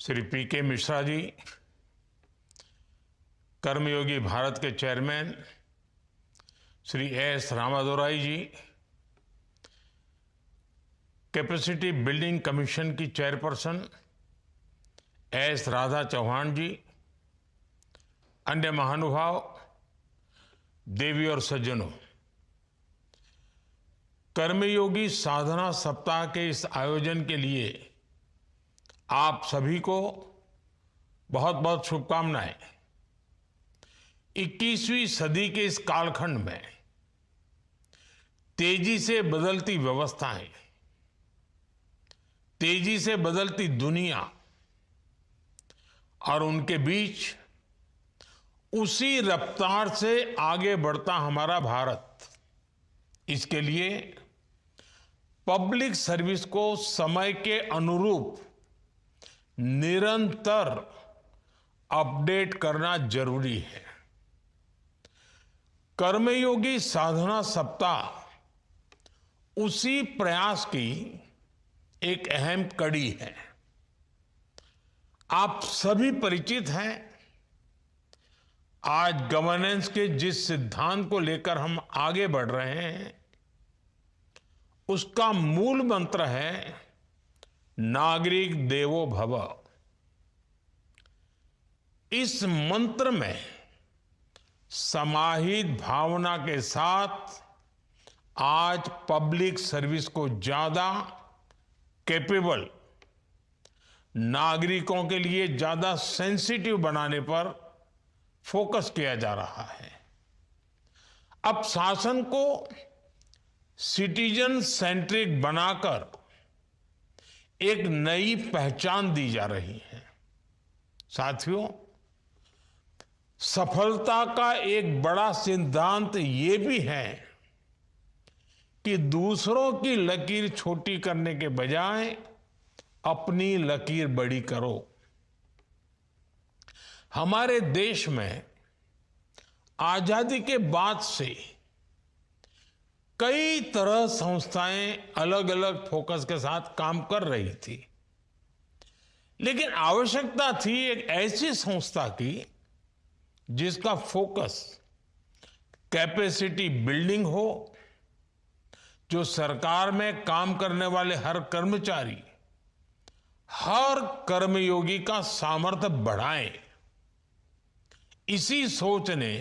Shri PK. Mishra ji, कर्मयोगी भारत के chairman Shri S. Ramadorai जी, capacity building commission की chairperson S. Radha Chauhan जी, अन्य महानुभाव, देवी और सज्जनों, कर्मयोगी साधना सप्ताह के इस आयोजन के लिए आप सभी को बहुत बहुत शुभकामनाएं। 21वीं सदी के इस कालखंड में तेजी से बदलती व्यवस्थाएं, तेजी से बदलती दुनिया और उनके बीच उसी रफ्तार से आगे बढ़ता हमारा भारत, इसके लिए पब्लिक सर्विस को समय के अनुरूप निरंतर अपडेट करना जरूरी है। कर्मयोगी साधना सप्ताह उसी प्रयास की एक अहम कड़ी है। आप सभी परिचित हैं, आज गवर्नेंस के जिस सिद्धांत को लेकर हम आगे बढ़ रहे हैं, उसका मूल मंत्र है नागरिक देवो भव। इस मंत्र में समाहित भावना के साथ आज पब्लिक सर्विस को ज्यादा कैपेबल, नागरिकों के लिए ज्यादा सेंसिटिव बनाने पर फोकस किया जा रहा है। अब शासन को सिटीजन सेंट्रिक बनाकर एक नई पहचान दी जा रही है। साथियों, सफलता का एक बड़ा सिद्धांत ये भी है कि दूसरों की लकीर छोटी करने के बजाय अपनी लकीर बड़ी करो। हमारे देश में आजादी के बाद से कई तरह संस्थाएं अलग अलग फोकस के साथ काम कर रही थी, लेकिन आवश्यकता थी एक ऐसी संस्था की जिसका फोकस कैपेसिटी बिल्डिंग हो, जो सरकार में काम करने वाले हर कर्मचारी, हर कर्मयोगी का सामर्थ्य बढ़ाए। इसी सोच ने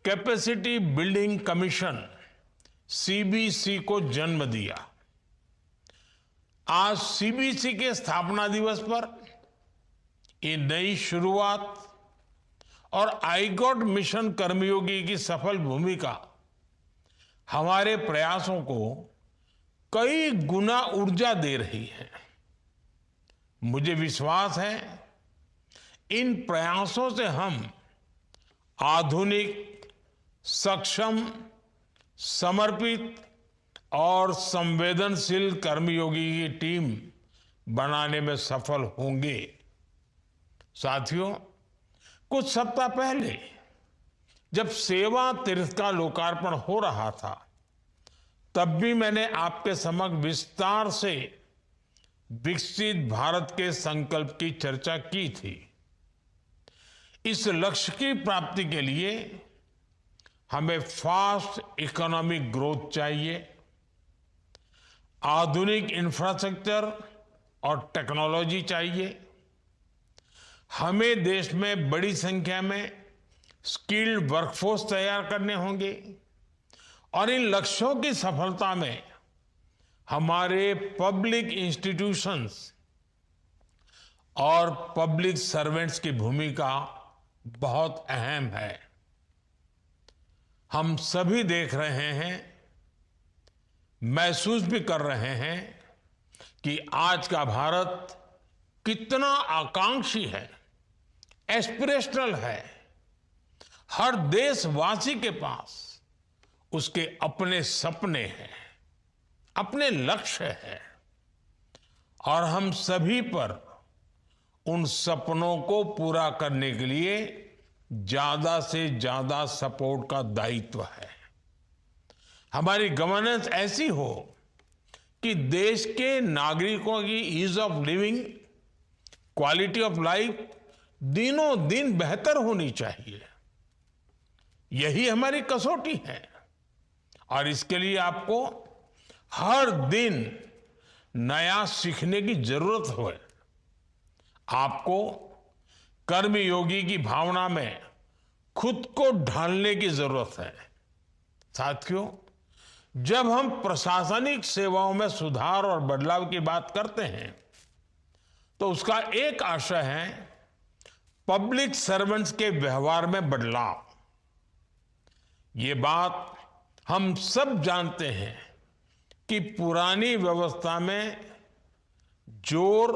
कैपेसिटी बिल्डिंग कमीशन सीबीसी को जन्म दिया। आज सीबीसी के स्थापना दिवस पर ये नई शुरुआत और आईगॉट मिशन कर्मयोगी की सफल भूमिका हमारे प्रयासों को कई गुना ऊर्जा दे रही है। मुझे विश्वास है इन प्रयासों से हम आधुनिक, सक्षम, समर्पित और संवेदनशील कर्मयोगी की टीम बनाने में सफल होंगे। साथियों, कुछ सप्ताह पहले जब सेवा तीर्थ का लोकार्पण हो रहा था, तब भी मैंने आपके समक्ष विस्तार से विकसित भारत के संकल्प की चर्चा की थी। इस लक्ष्य की प्राप्ति के लिए हमें फास्ट इकोनॉमिक ग्रोथ चाहिए, आधुनिक इंफ्रास्ट्रक्चर और टेक्नोलॉजी चाहिए। हमें देश में बड़ी संख्या में स्किल्ड वर्कफोर्स तैयार करने होंगे और इन लक्ष्यों की सफलता में हमारे पब्लिक इंस्टीट्यूशंस और पब्लिक सर्वेंट्स की भूमिका बहुत अहम है। हम सभी देख रहे हैं, महसूस भी कर रहे हैं कि आज का भारत कितना आकांक्षी है, एस्पिरेशनल है। हर देशवासी के पास उसके अपने सपने हैं, अपने लक्ष्य हैं और हम सभी पर उन सपनों को पूरा करने के लिए ज्यादा से ज्यादा सपोर्ट का दायित्व है। हमारी गवर्नेंस ऐसी हो कि देश के नागरिकों की ease of living quality of life दिनों दिन बेहतर होनी चाहिए। यही हमारी कसौटी है और इसके लिए आपको हर दिन नया सीखने की जरूरत है। आपको कर्मयोगी की भावना में खुद को ढालने की जरूरत है। साथियों, जब हम प्रशासनिक सेवाओं में सुधार और बदलाव की बात करते हैं तो उसका एक आशय है पब्लिक सर्वेंट्स के व्यवहार में बदलाव। ये बात हम सब जानते हैं कि पुरानी व्यवस्था में जोर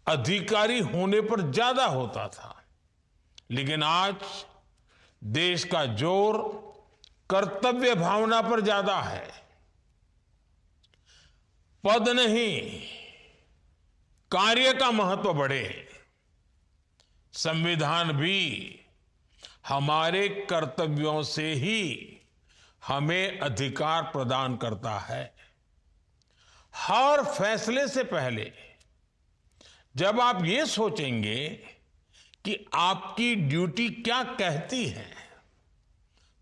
अधिकारी होने पर ज्यादा होता था, लेकिन आज देश का जोर कर्तव्य भावना पर ज्यादा है। पद नहीं, कार्य का महत्व बढ़े। संविधान भी हमारे कर्तव्यों से ही हमें अधिकार प्रदान करता है। हर फैसले से पहले जब आप ये सोचेंगे कि आपकी ड्यूटी क्या कहती है,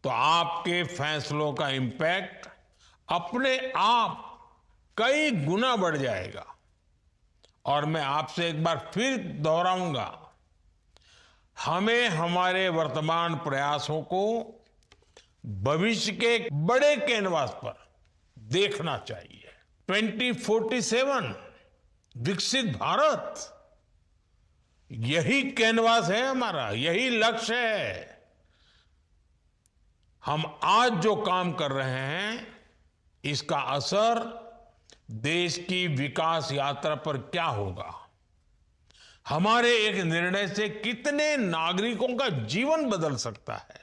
तो आपके फैसलों का इंपैक्ट अपने आप कई गुना बढ़ जाएगा। और मैं आपसे एक बार फिर दोहराऊंगा, हमें हमारे वर्तमान प्रयासों को भविष्य के बड़े कैनवास पर देखना चाहिए। 2047 विकसित भारत, यही कैनवास है हमारा, यही लक्ष्य है। हम आज जो काम कर रहे हैं इसका असर देश की विकास यात्रा पर क्या होगा, हमारे एक निर्णय से कितने नागरिकों का जीवन बदल सकता है,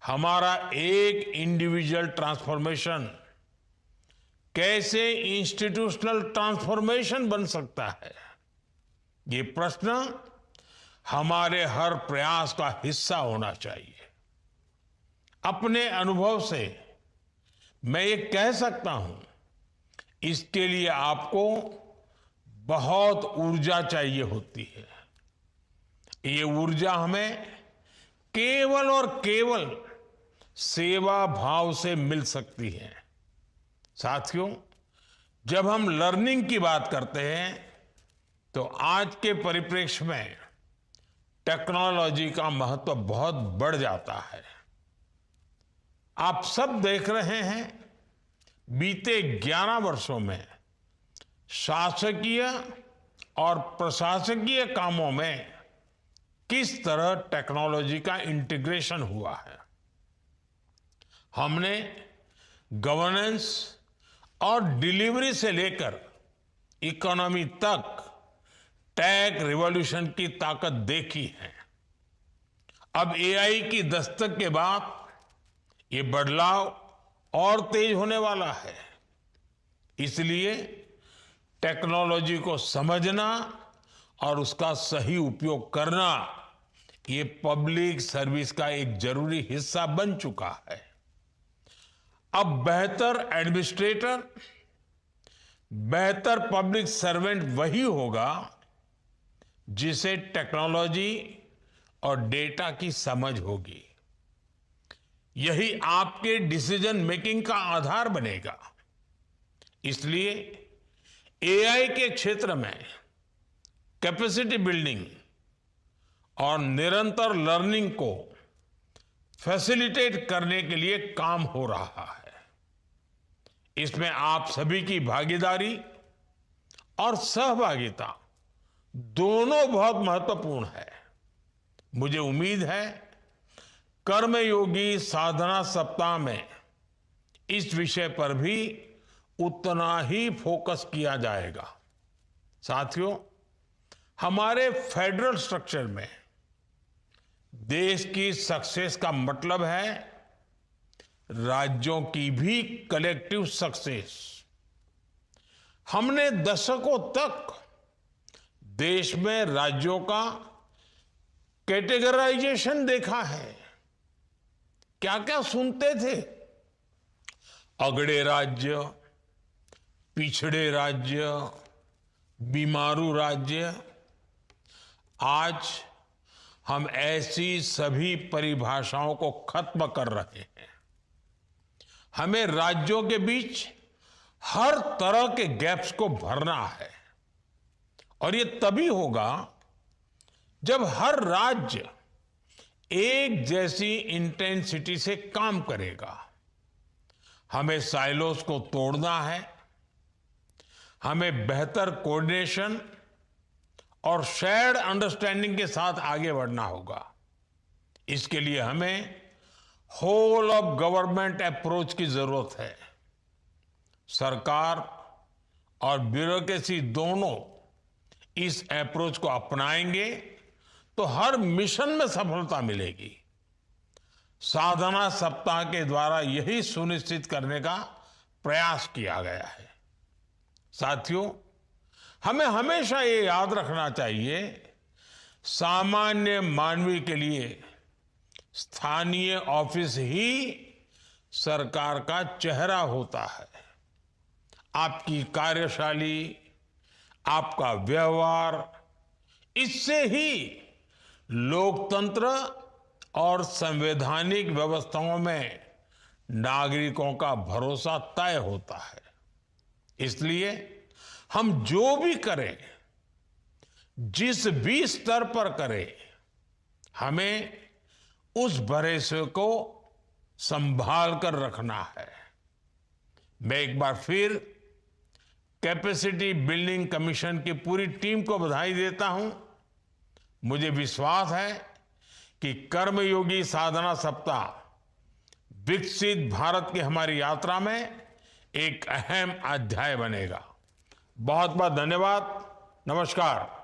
हमारा एक इंडिविजुअल ट्रांसफॉर्मेशन कैसे इंस्टीट्यूशनल ट्रांसफॉर्मेशन बन सकता है, ये प्रश्न हमारे हर प्रयास का हिस्सा होना चाहिए। अपने अनुभव से मैं ये कह सकता हूं, इसके लिए आपको बहुत ऊर्जा चाहिए होती है। ये ऊर्जा हमें केवल और केवल सेवा भाव से मिल सकती है। साथियों, जब हम लर्निंग की बात करते हैं तो आज के परिप्रेक्ष्य में टेक्नोलॉजी का महत्व बहुत बढ़ जाता है। आप सब देख रहे हैं, बीते 11 वर्षों में शासकीय और प्रशासकीय कामों में किस तरह टेक्नोलॉजी का इंटीग्रेशन हुआ है। हमने गवर्नेंस और डिलीवरी से लेकर इकोनॉमी तक टेक रिवॉल्यूशन की ताकत देखी है। अब एआई की दस्तक के बाद ये बदलाव और तेज होने वाला है। इसलिए टेक्नोलॉजी को समझना और उसका सही उपयोग करना, ये पब्लिक सर्विस का एक जरूरी हिस्सा बन चुका है। अब बेहतर एडमिनिस्ट्रेटर, बेहतर पब्लिक सर्वेंट वही होगा जिसे टेक्नोलॉजी और डेटा की समझ होगी। यही आपके डिसीजन मेकिंग का आधार बनेगा। इसलिए एआई के क्षेत्र में कैपेसिटी बिल्डिंग और निरंतर लर्निंग को फैसिलिटेट करने के लिए काम हो रहा है। इसमें आप सभी की भागीदारी और सहभागिता दोनों बहुत महत्वपूर्ण है। मुझे उम्मीद है कर्मयोगी साधना सप्ताह में इस विषय पर भी उतना ही फोकस किया जाएगा। साथियों, हमारे फेडरल स्ट्रक्चर में देश की सक्सेस का मतलब है राज्यों की भी कलेक्टिव सक्सेस। हमने दशकों तक देश में राज्यों का कैटेगराइजेशन देखा है। क्या क्या सुनते थे? अगड़े राज्य, पिछड़े राज्य, बीमारू राज्य, आज हम ऐसी सभी परिभाषाओं को खत्म कर रहे हैं। हमें राज्यों के बीच हर तरह के गैप्स को भरना है और ये तभी होगा जब हर राज्य एक जैसी इंटेंसिटी से काम करेगा। हमें साइलोस को तोड़ना है, हमें बेहतर कोऑर्डिनेशन और शेयर्ड अंडरस्टैंडिंग के साथ आगे बढ़ना होगा। इसके लिए हमें होल ऑफ गवर्नमेंट अप्रोच की जरूरत है। सरकार और ब्यूरोक्रेसी दोनों इस अप्रोच को अपनाएंगे तो हर मिशन में सफलता मिलेगी। साधना सप्ताह के द्वारा यही सुनिश्चित करने का प्रयास किया गया है। साथियों, हमें हमेशा ये याद रखना चाहिए, सामान्य मानवी के लिए स्थानीय ऑफिस ही सरकार का चेहरा होता है। आपकी कार्यशैली, आपका व्यवहार, इससे ही लोकतंत्र और संवैधानिक व्यवस्थाओं में नागरिकों का भरोसा तय होता है। इसलिए हम जो भी करें, जिस भी स्तर पर करें, हमें उस भरोसे को संभाल कर रखना है। मैं एक बार फिर कैपेसिटी बिल्डिंग कमीशन की पूरी टीम को बधाई देता हूं। मुझे विश्वास है कि कर्मयोगी साधना सप्ताह विकसित भारत की हमारी यात्रा में एक अहम अध्याय बनेगा। बहुत बहुत धन्यवाद। नमस्कार।